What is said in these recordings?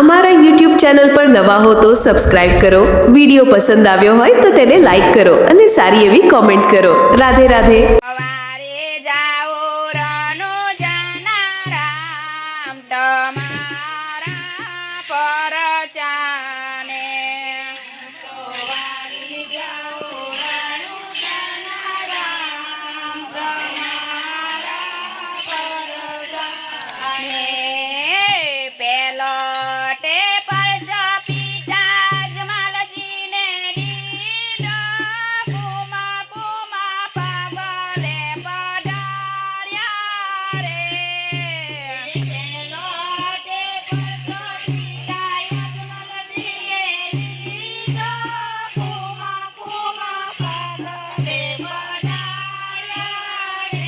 અમારા YouTube channel પર નવા હો તો સબસ્ક્રાઇબ કરો, વિડીયો પસંદ આવ્યો હોય તો તેને લાઈક કરો અને સારી એવી કોમેન્ટ કરો। રાધે રાધે। સવારે જાઓ રનો જનારામ તમારા પરચાને સવારે જાઓ રનો જનારામ તમારા પરચાને પેલો તે પરચો પીતા જમાલજીને દીધો પૂમા પૂમા પાગલે પધાર્યા રે પેલો તે પરચો પીતા જમાલજીને દીધો પૂમા પૂમા પાગલે પધાર્યા રે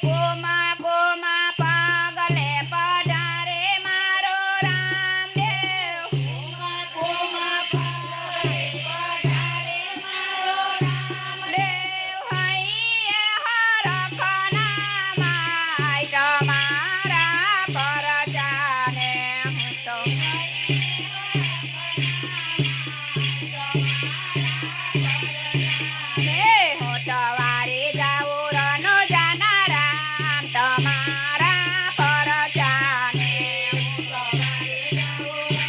પૂમા પૂમા પાગલે પધારે મારો રામદેવ પૂમા પૂમા પાગલે પધારે મારો રામદેવ હૈયે હરખના માય તમારા પરચાને હું તો હું સવારે જાઉં રનો જનારામ તમારા પરચાને હું સવારે જાઉં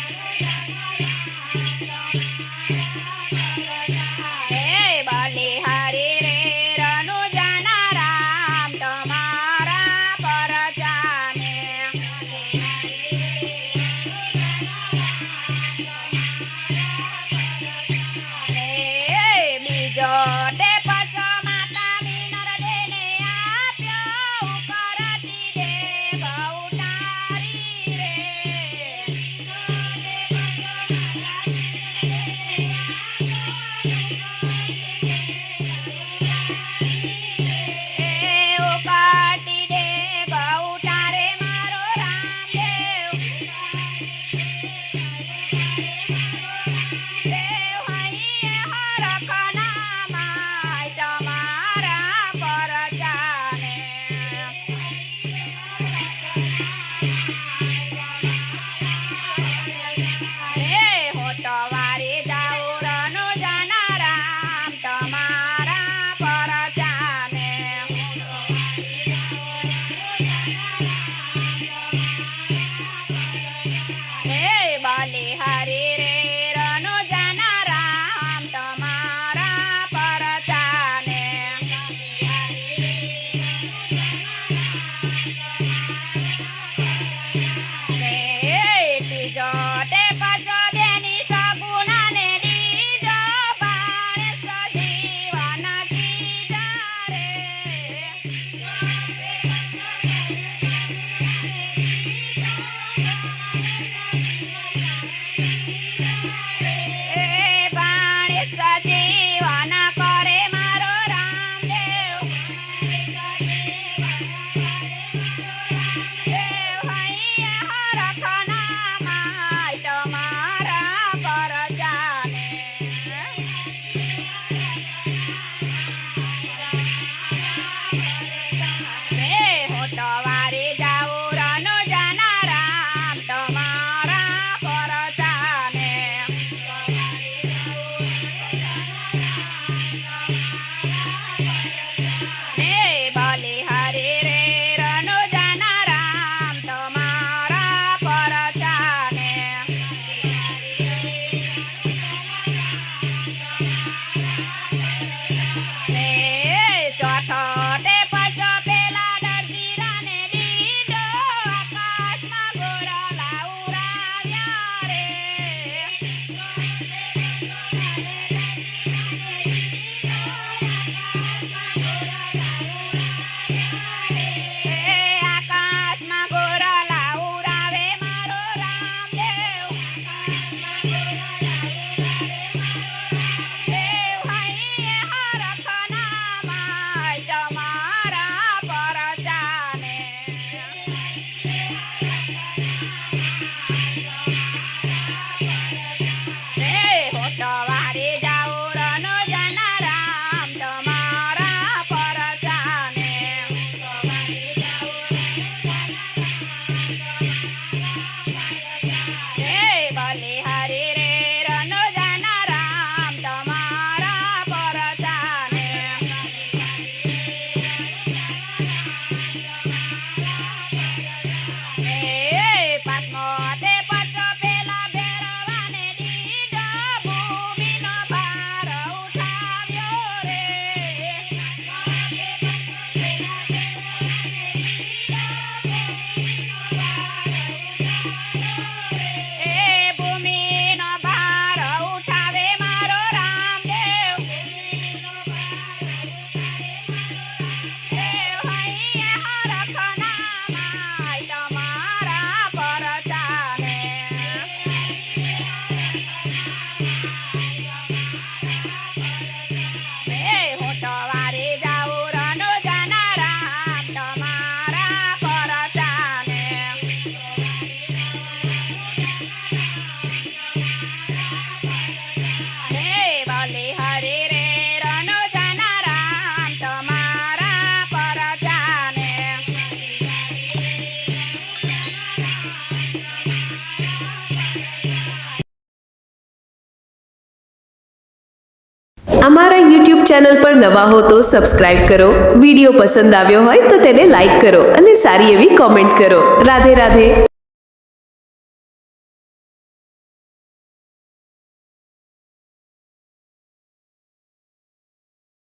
એ ભૂમિનો ભાર ઉઠાવે મારો રામદેવ એ હૈયા હરખના માય તમારા પરચાને હું તો વારી જાઉં રનો જાનારામ તમારા પરચાને હે બલી હરી રે રનો જાનારામ તમારા પરચાને અમારા YouTube ચેનલ પર નવા હો તો સબસ્ક્રાઇબ કરો, વિડીયો પસંદ આવ્યો હોય તો તેને લાઈક કરો અને સારી એવી કોમેન્ટ કરો. રાધે રાધે.